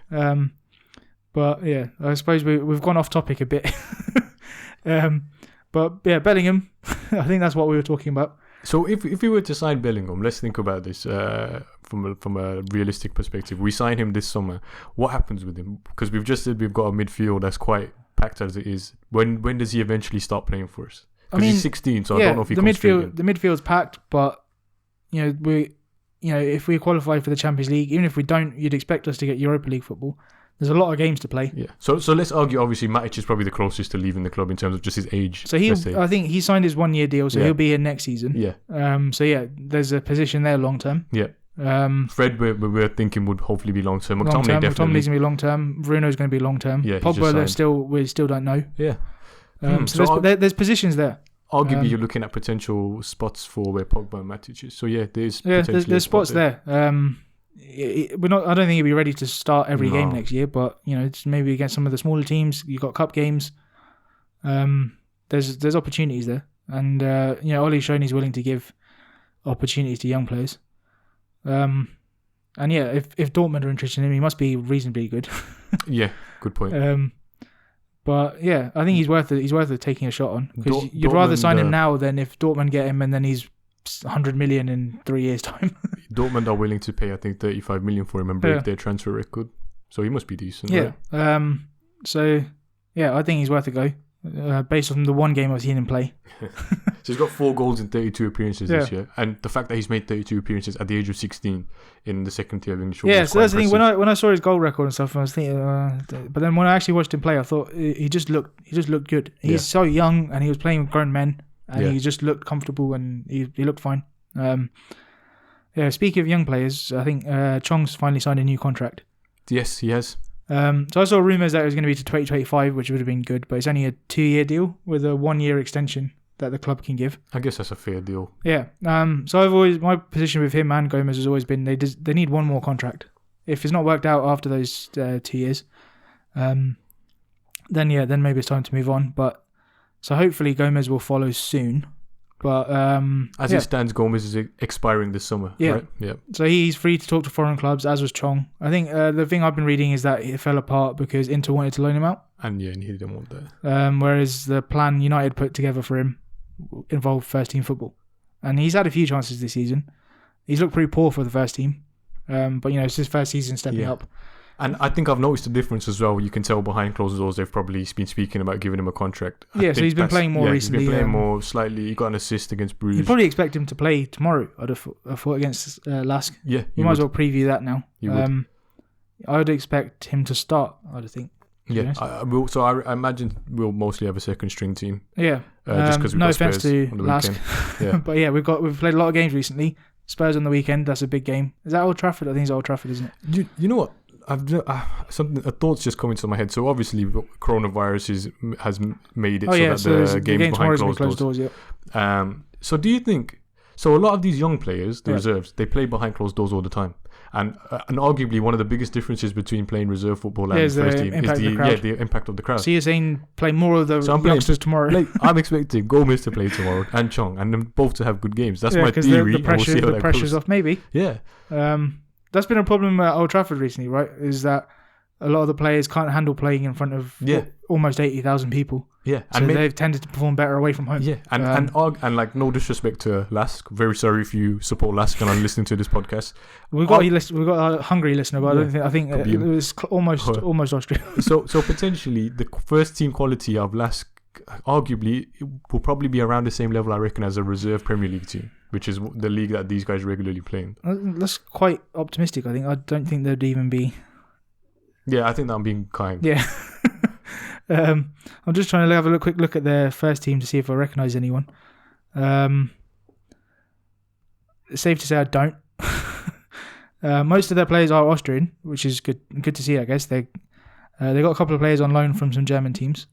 But yeah, I suppose we've gone off topic a bit. But yeah, Bellingham, I think that's what we were talking about. So if we were to sign Bellingham, let's think about this from a realistic perspective. We sign him this summer. What happens with him? Because we've just said we've got a midfield that's quite packed as it is. When does he eventually start playing for us? Because he's 16, so I don't know if he the comes straight in. midfield, the midfield's packed, but if we qualify for the Champions League, even if we don't, you'd expect us to get Europa League football. There's a lot of games to play. Yeah. So let's argue. Obviously, Matic is probably the closest to leaving the club in terms of just his age. So I think he signed his 1 year deal, so he'll be here next season. Yeah. There's a position there long term. Yeah. Fred, we're thinking would hopefully be long term. McTominay's going to be long term. Bruno's going to be long term. Yeah. Pogba, we still don't know. Yeah. There's positions there. Arguably, you're looking at potential spots for where Pogba and Matic is. So there's spots there. We're not. I don't think he'll be ready to start every game next year, but it's maybe against some of the smaller teams. You've got cup games. There's opportunities there, and Oleee's shown he's willing to give opportunities to young players. If Dortmund are interested in him, he must be reasonably good. Yeah, good point. But yeah, I think he's worth it taking a shot on, because you'd rather sign him now than if Dortmund get him and then he's 100 million in 3 years' time. Dortmund are willing to pay, I think, 35 million for him and break their transfer record, so he must be decent. Yeah. Right? I think he's worth a go, based on the one game I've seen him play. So he's got 4 goals in 32 appearances this year, and the fact that he's made 32 appearances at the age of 16 in the second tier of English football. Yeah, so that's the thing. When I saw his goal record and stuff, I was thinking, but then when I actually watched him play, I thought he just looked good. He's so young, and he was playing with grown men, and he just looked comfortable, and he looked fine. Speaking of young players, I think Chong's finally signed a new contract. Yes, he has. So I saw rumours that it was going to be to 2025, which would have been good, but it's only a 2-year deal with a 1-year extension that the club can give. I guess that's a fair deal. Yeah. So my position with him and Gomez has always been they need one more contract. If it's not worked out after those 2 years, then maybe it's time to move on. But so hopefully Gomez will follow soon. But as it stands, Gomez is expiring this summer. Yeah. Right? Yeah. So he's free to talk to foreign clubs, as was Chong. I think the thing I've been reading is that it fell apart because Inter wanted to loan him out. And he didn't want that. Whereas the plan United put together for him involved first team football. And he's had a few chances this season. He's looked pretty poor for the first team. But it's his first season stepping up. And I think I've noticed a difference as well. You can tell behind closed doors they've probably been speaking about giving him a contract. So he's been playing more recently. He's been playing more slightly. He got an assist against Bruges. You'd probably expect him to play tomorrow. I'd have thought against Lask. Yeah, you might as well preview that now. I would expect him to start, I'd think. Yeah, I imagine we'll mostly have a second string team. Yeah, just because we've got Spurs to on the Lask. weekend. Yeah. But yeah, we've played a lot of games recently. Spurs on the weekend. That's a big game. Is that Old Trafford? I think it's Old Trafford, isn't it? You know what? A thought's just come into my head. So obviously, coronavirus has made it the games behind closed doors. Yeah. So do you think? So a lot of these young players, the reserves, they play behind closed doors all the time. And arguably one of the biggest differences between playing reserve football and first team is the impact of the crowd. So you're saying play more of the youngsters tomorrow? I'm expecting Gomez to play tomorrow and Chong, and them both to have good games. That's my theory. The pressure's off, maybe. Yeah. That's been a problem at Old Trafford recently, right? Is that a lot of the players can't handle playing in front of almost 80,000 people. Yeah, so they've tended to perform better away from home. Yeah, and like no disrespect to Lask. Very sorry if you support Lask and are listening to this podcast. We've got a Hungary listener, but I think it was almost Austria. so potentially the first team quality of Lask arguably will probably be around the same level, I reckon, as a reserve Premier League team, which is the league that these guys regularly play in. That's quite optimistic. I don't think there'd even be. Yeah, I think that I'm being kind. Yeah. I'm just trying to have a quick look at their first team to see if I recognise anyone. It's safe to say I don't. Most of their players are Austrian, which is good to see, I guess. They got a couple of players on loan from some German teams.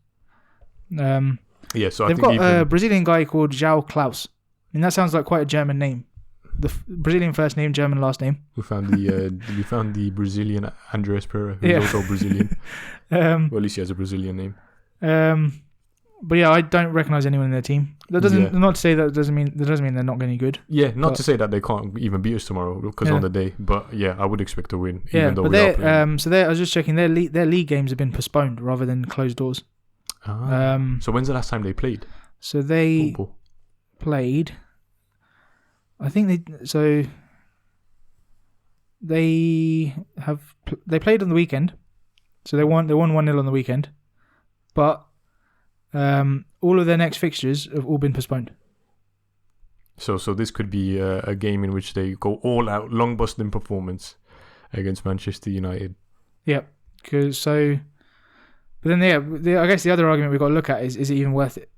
Yeah, so they've got a Brazilian guy called João Klaus. I mean, that sounds like quite a German name. The Brazilian first name, German last name. We found the Brazilian Andres Pereira, who's also Brazilian. Well, at least he has a Brazilian name. But yeah, I don't recognise anyone in their team. That doesn't not to say that doesn't mean they're not any good. Yeah, not to say that they can't even beat us tomorrow because on the day. But yeah, I would expect to win. Even though we are playing. I was just checking their league games have been postponed rather than closed doors. So when's the last time they played? So they played. I think they played on the weekend. So they won 1-0 on the weekend, but all of their next fixtures have all been postponed. So this could be a game in which they go all out, long busting performance against Manchester United. Yep. But then I guess the other argument we've got to look at is it even worth it?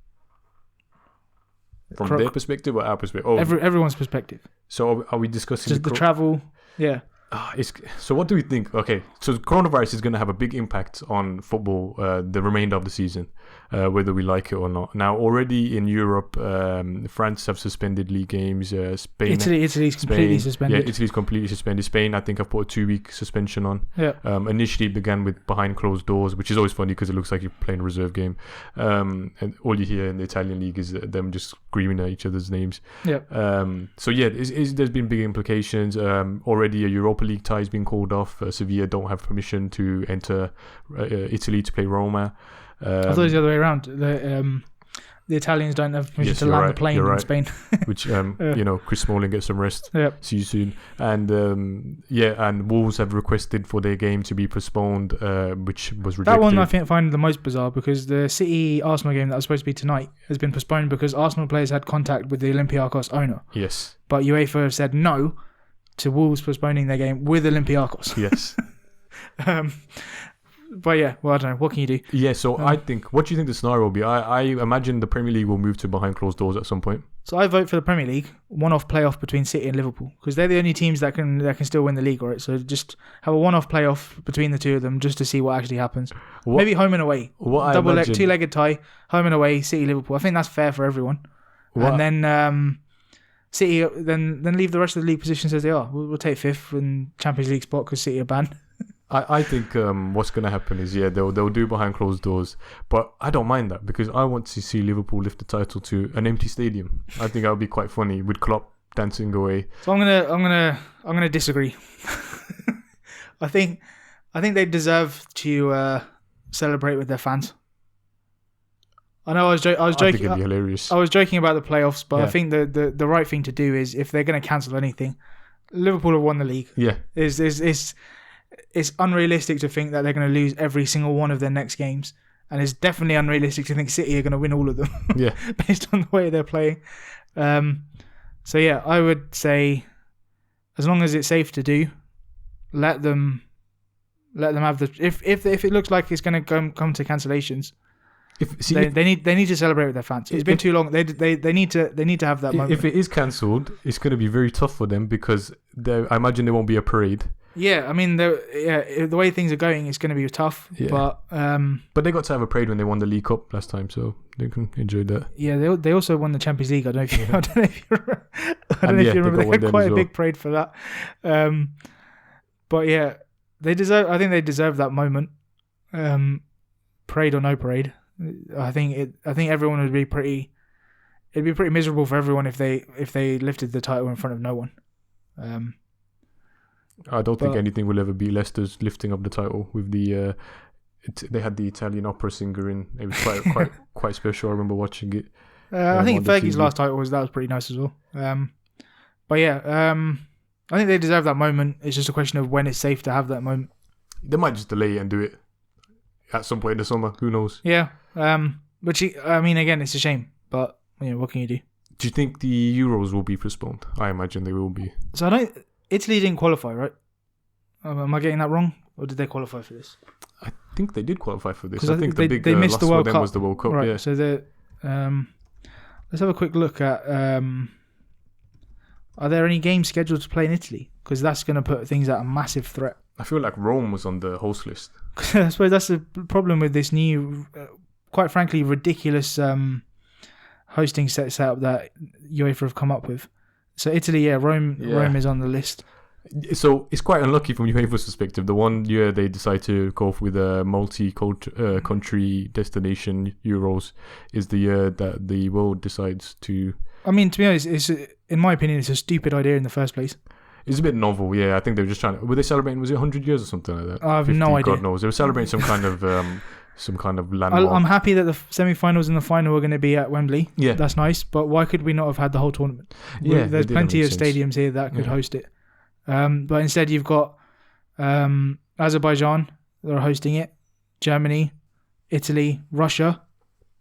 From their perspective or our perspective? Oh, everyone's perspective. So are we discussing just the travel? Yeah. So what do we think? Okay, so coronavirus is going to have a big impact on football the remainder of the season, whether we like it or not. Now, already in Europe, France have suspended league games. Spain, Italy's completely suspended. Yeah, Italy's completely suspended. Spain, I think, have put a 2-week suspension on. Yeah. Initially, it began with behind closed doors, which is always funny because it looks like you're playing a reserve game. And all you hear in the Italian league is them just screaming at each other's names. Yeah. So yeah, there's been big implications. Already a Europa League tie has been called off. Sevilla don't have permission to enter Italy to play Roma. I thought it was the other way around. The Italians don't have permission to land the plane in Spain. Which Chris Smalling gets some rest. Yep. See you soon. And and Wolves have requested for their game to be postponed, which was rejected. That one I find the most bizarre because the City Arsenal game that was supposed to be tonight has been postponed because Arsenal players had contact with the Olympiacos owner. Yes. But UEFA have said no to Wolves postponing their game with Olympiacos. Yes. But yeah, well, I don't know. What can you do? Yeah, so I think, what do you think the scenario will be? I imagine the Premier League will move to behind closed doors at some point. So I vote for the Premier League, one-off playoff between City and Liverpool, because they're the only teams that can still win the league, right? So just have a one-off playoff between the two of them just to see what actually happens. Maybe home and away. Two-legged tie, home and away, City, Liverpool. I think that's fair for everyone. And then City, then leave the rest of the league positions as they are. We'll take fifth in Champions League spot because City are banned. I think what's going to happen is, they'll do behind closed doors, but I don't mind that because I want to see Liverpool lift the title to an empty stadium. I think that would be quite funny with Klopp dancing away. So I'm gonna disagree. I think they deserve to celebrate with their fans. I know I was joking. I think it'd be hilarious. I was joking about the playoffs, but I think the right thing to do is if they're going to cancel anything, Liverpool have won the league. Yeah, it's unrealistic to think that they're going to lose every single one of their next games, and it's definitely unrealistic to think City are going to win all of them. Yeah, based on the way they're playing. So yeah, I would say, as long as it's safe to do, let them have the. If it looks like it's going to come to cancellations, they need to celebrate with their fans. It's been too long. They need to have that moment. If it is cancelled, it's going to be very tough for them because I imagine there won't be a parade. Yeah, I mean, the way things are going, it's going to be tough. Yeah. But they got to have a parade when they won the League Cup last time, so they can enjoy that. Yeah, they also won the Champions League. I don't know if you remember. They had quite a big parade for that. But yeah, I think they deserve that moment. Parade or no parade, I think everyone would be pretty. It'd be pretty miserable for everyone if they lifted the title in front of no one. I don't think anything will ever be Leicester's lifting up the title with the. They had the Italian opera singer in. It was quite special. I remember watching it. I think Fergie's last title was pretty nice as well. But yeah, I think they deserve that moment. It's just a question of when it's safe to have that moment. They might just delay it and do it at some point in the summer. Who knows? Yeah. Again, it's a shame, but what can you do? Do you think the Euros will be postponed? I imagine they will be. So Italy didn't qualify, right? Am I getting that wrong, or did they qualify for this? I think they did qualify for this. I think they missed loss the World for them Cup. Was the World Cup. Right. Yeah. So let's have a quick look at. Are there any games scheduled to play in Italy? Because that's going to put things at a massive threat. I feel like Rome was on the host list. I suppose that's the problem with this new, quite frankly, ridiculous hosting setup that UEFA have come up with. So Italy, Rome is on the list. So it's quite unlucky from UEFA's perspective. The one year they decide to go with a multi-country destination Euros is the year that the world decides to... I mean, to be honest, in my opinion, it's a stupid idea in the first place. It's a bit novel, yeah. I think they were just trying to... Were they celebrating, was it 100 years or something like that? I have 50, no idea. God knows. They were celebrating some kind of landmark. I'm happy that the semi-finals and the final are going to be at Wembley. Yeah. That's nice, but why could we not have had the whole tournament? Yeah, there's plenty of stadiums here that could host it. But instead you've got Azerbaijan that are hosting it, Germany, Italy, Russia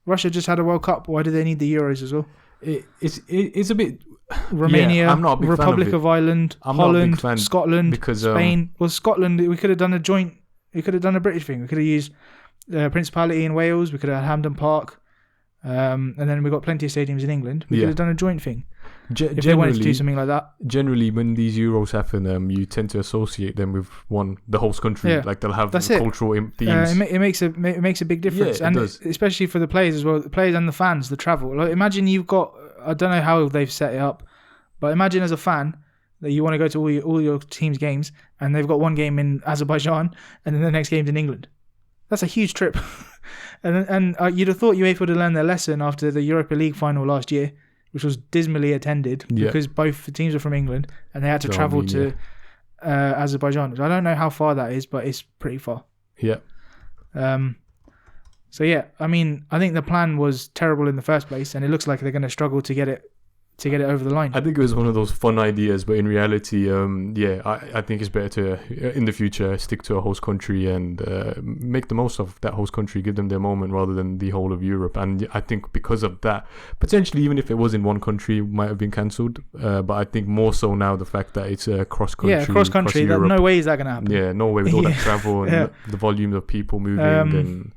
Russia just had a World Cup. Why do they need the Euros as well? It's a bit. Romania, I'm not a big Republic fan of Ireland, I'm not a big Holland, fan Scotland, because Spain. Well, Scotland, we could have done a joint. We could have done a British thing. We could have used Principality in Wales. We could have had Hampden Park. And then we've got plenty of stadiums in England. We could have done a joint thing. If they wanted to do something like that. Generally, when these Euros happen, you tend to associate them with the host country. Yeah. Like they'll have That's cultural themes. It makes a big difference, Yeah, and it does. especially for the players as well. The players and the fans, the travel. Like, imagine you've got. I don't know how they've set it up, but imagine as a fan that you want to go to all your team's games, and they've got one game in Azerbaijan, and then the next game's in England. That's a huge trip. and you'd have thought UEFA would have learned their lesson after the Europa League final last year, which was dismally attended because both teams are from England and they had to travel to Azerbaijan. I don't know how far that is, but it's pretty far. Yeah. So yeah, I mean, I think the plan was terrible in the first place, and it looks like they're going to struggle to get it over the line. I think it was one of those fun ideas, but in reality, I think it's better to, in the future, stick to a host country and make the most of that host country, give them their moment rather than the whole of Europe. And I think because of that, potentially even if it was in one country, it might have been cancelled. But I think more so now the fact that it's a cross-country. Yeah, cross-country. No way is that going to happen. Yeah, no way with all that travel and the volume of people moving. And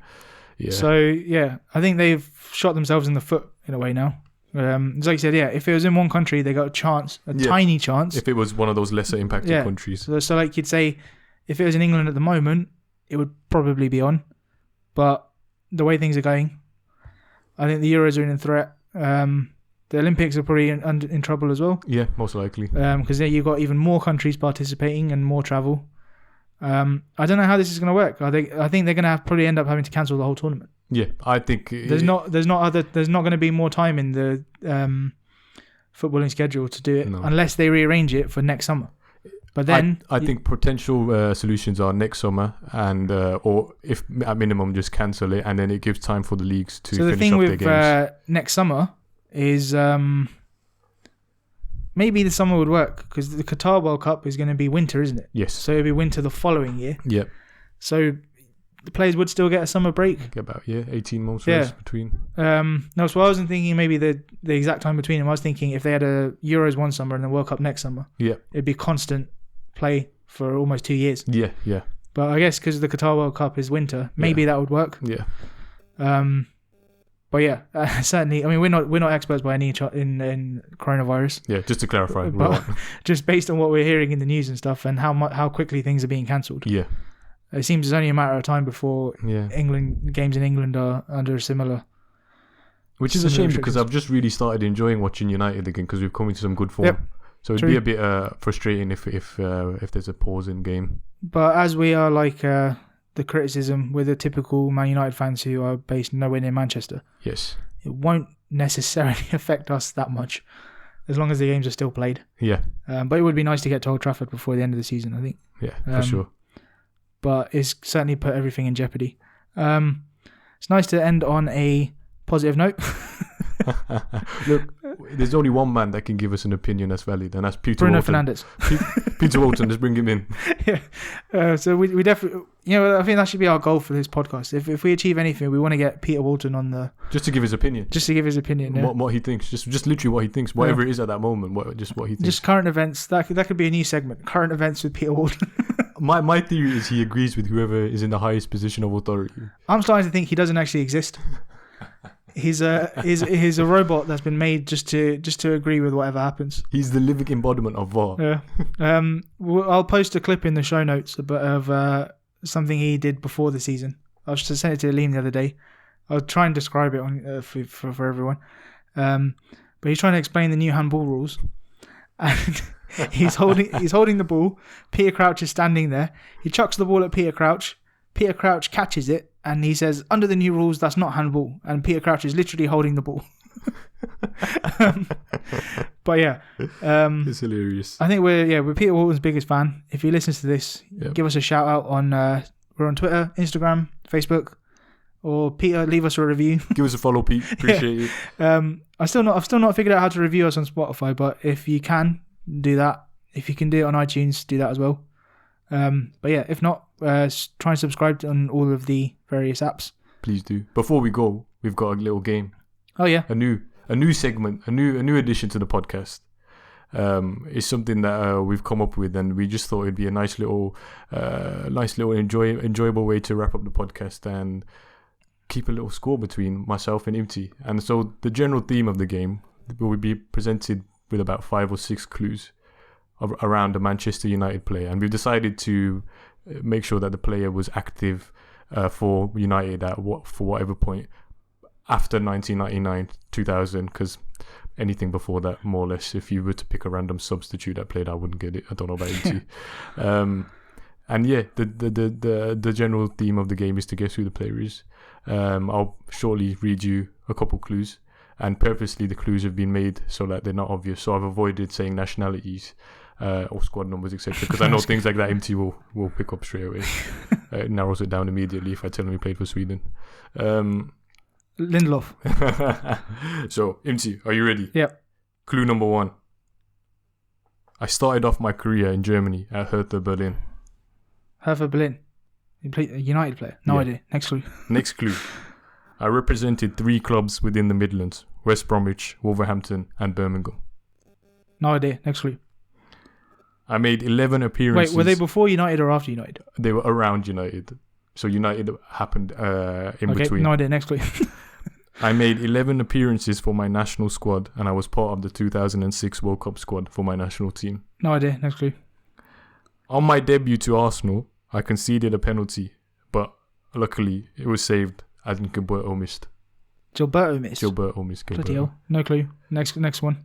So, yeah, I think they've shot themselves in the foot in a way now. Like you said, if it was in one country, they got a chance, tiny chance. If it was one of those lesser impacted countries. So like you'd say, if it was in England at the moment, it would probably be on. But the way things are going, I think the Euros are in threat. The Olympics are probably in trouble as well. Yeah, most likely. Because then you've got even more countries participating and more travel. I don't know how this is going to work. I think they're going to probably end up having to cancel the whole tournament. Yeah, I think there's not going to be more time in the footballing schedule to do it unless they rearrange it for next summer. But then I think potential solutions are next summer and or if at minimum just cancel it, and then it gives time for the leagues to finish up their games. So the thing with next summer is maybe the summer would work because the Qatar World Cup is going to be winter, isn't it? Yes. So it'll be winter the following year. Yep. So the players would still get a summer break. About 18 months rest between. No, so I wasn't thinking maybe the exact time between them. I was thinking if they had a Euros one summer and the World Cup next summer, it'd be constant play for almost 2 years. Yeah. But I guess because the Qatar World Cup is winter, maybe that would work. Yeah. But yeah, certainly. I mean, we're not experts by any in coronavirus. Yeah, just to clarify, but just based on what we're hearing in the news and stuff, and how quickly things are being cancelled. Yeah. It seems it's only a matter of time before games in England are under similar. Which is a shame because I've just really started enjoying watching United again because we've come into some good form. Yep. So it'd be a bit frustrating if there's a pause in game. But as we are like the criticism with the typical Man United fans who are based nowhere near Manchester. Yes. It won't necessarily affect us that much as long as the games are still played. Yeah. But it would be nice to get to Old Trafford before the end of the season, I think. Yeah, for sure. But it's certainly put everything in jeopardy. It's nice to end on a positive note. Look, there's only one man that can give us an opinion that's valid, and that's Peter Bruno Walton. Fernandes. Peter Walton, let's bring him in. Yeah. So we definitely, I think that should be our goal for this podcast. If we achieve anything, we want to get Peter Walton on the... Just to give his opinion. Yeah. What he thinks. Just literally what he thinks. Whatever it is at that moment. What he thinks. Just current events. That could be a new segment. Current events with Peter Walton. My theory is he agrees with whoever is in the highest position of authority. I'm starting to think he doesn't actually exist. He's a robot that's been made just to agree with whatever happens. He's the living embodiment of VAR. Yeah. I'll post a clip in the show notes of something he did before the season. I was just sent it to Liam the other day. I'll try and describe it on for everyone. But he's trying to explain the new handball rules, and he's holding the ball. Peter Crouch is standing there. He chucks the ball at Peter Crouch. Peter Crouch catches it, and he says, "Under the new rules, that's not handball." And Peter Crouch is literally holding the ball. But yeah, it's hilarious. I think we're Peter Walton's biggest fan. If he listens to this, give us a shout out on we're on Twitter, Instagram, Facebook, or Peter, leave us a review. Give us a follow, Pete. Appreciate it. I've still not figured out how to review us on Spotify, but if you can do that, if you can do it on iTunes, do that as well. But yeah, if not, try and subscribe on all of the various apps. Please do. Before we go, we've got a little game. Oh yeah. A new segment, a new addition to the podcast. It's something that we've come up with, and we just thought it'd be a nice little enjoyable way to wrap up the podcast and keep a little score between myself and Imti. And so the general theme of the game will be presented with about 5 or 6 clues around a Manchester United player, and we've decided to make sure that the player was active for United for whatever point after 1999, 2000, because anything before that, more or less, if you were to pick a random substitute that played, I wouldn't get it. I don't know about Imti. And yeah, the general theme of the game is to guess who the player is. I'll shortly read you a couple clues, and purposely the clues have been made so that they're not obvious. So I've avoided saying nationalities or squad numbers, etc. Because I know things like that Imti will pick up straight away. It narrows it down immediately if I tell him he played for Sweden. Lindelof. So Imti, are you ready? Yep. Clue number 1. I started off my career in Germany at Hertha Berlin. Hertha Berlin. You played a United player? No idea. Next clue. Next clue. I represented 3 clubs within the Midlands: West Bromwich, Wolverhampton, and Birmingham. No idea. Next clue. I made 11 appearances. Wait, were they before United or after United? They were around United. So United happened in between. No idea. Next clue. I made 11 appearances for my national squad, and I was part of the 2006 World Cup squad for my national team. No idea. Next clue. On my debut to Arsenal, I conceded a penalty, but luckily it was saved as Gilberto missed. Gilberto missed? Gilberto missed. Bloody hell. No clue. Next one.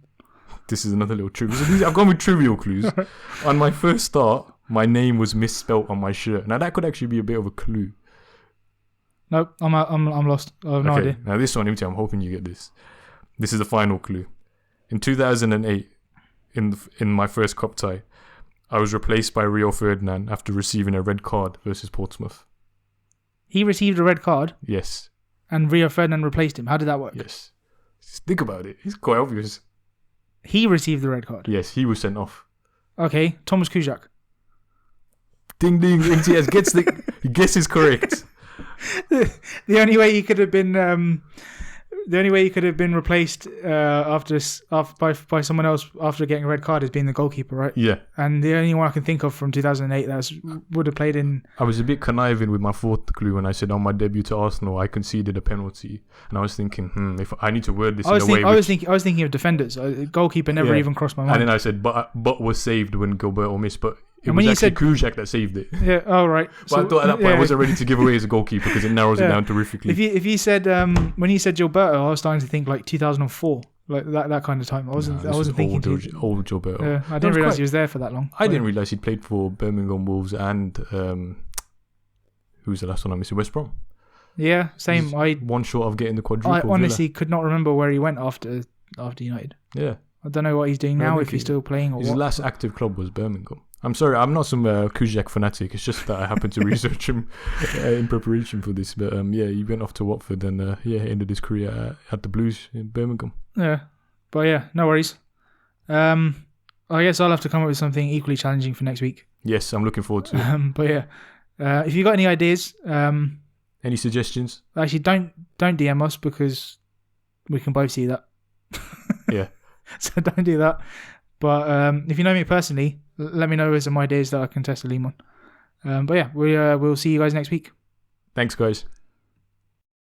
This is another little trivia. I've gone with trivial clues. On my first start, my name was misspelt on my shirt. Now that could actually be a bit of a clue. Nope, I'm lost. I have no idea. Now this one, I'm hoping you get this. This is the final clue. In 2008, in my first cup tie, I was replaced by Rio Ferdinand after receiving a red card versus Portsmouth. He received a red card? Yes. And Rio Ferdinand replaced him. How did that work? Yes. Think about it. It's quite obvious. He received the red card? Yes, he was sent off. Okay, Thomas Kuszczak. Ding ding, MTS gets he guesses correct. The only way he could have been replaced by someone else after getting a red card is being the goalkeeper, right? Yeah. And the only one I can think of from 2008 that would have played in. I was a bit conniving with my 4th clue when I said on my debut to Arsenal I conceded a penalty, and I was thinking, if I need to word this in a way. I was thinking of defenders. Goalkeeper never even crossed my mind. And then I said, but was saved when Gilberto missed, but. It and was actually Kuszczak that saved it. Yeah, oh right. But I thought at that point I wasn't ready to give away as a goalkeeper because it narrows it down terrifically. If you said when you said Gilberto, I was starting to think like 2004, like that kind of time. I wasn't thinking old Gilberto. Yeah, I didn't realise he was there for that long. I didn't realise he'd played for Birmingham, Wolves, and who's the last one I'm missing? West Brom. Yeah, same. He's one short of getting the quadruple. I honestly could not remember where he went after United. Yeah. I don't know what he's doing now, if he's still playing or his what. His last active club was Birmingham. I'm sorry, I'm not some Kuszczak fanatic. It's just that I happened to research him in preparation for this. But he went off to Watford and ended his career at the Blues in Birmingham. Yeah, but yeah, no worries. I guess I'll have to come up with something equally challenging for next week. Yes, I'm looking forward to it. But yeah, if you got any ideas, any suggestions? Actually, don't DM us because we can both see that. Yeah. So don't do that. But if you know me personally, let me know some ideas that I can test Oleeeee on. But yeah, we'll see you guys next week. Thanks, guys.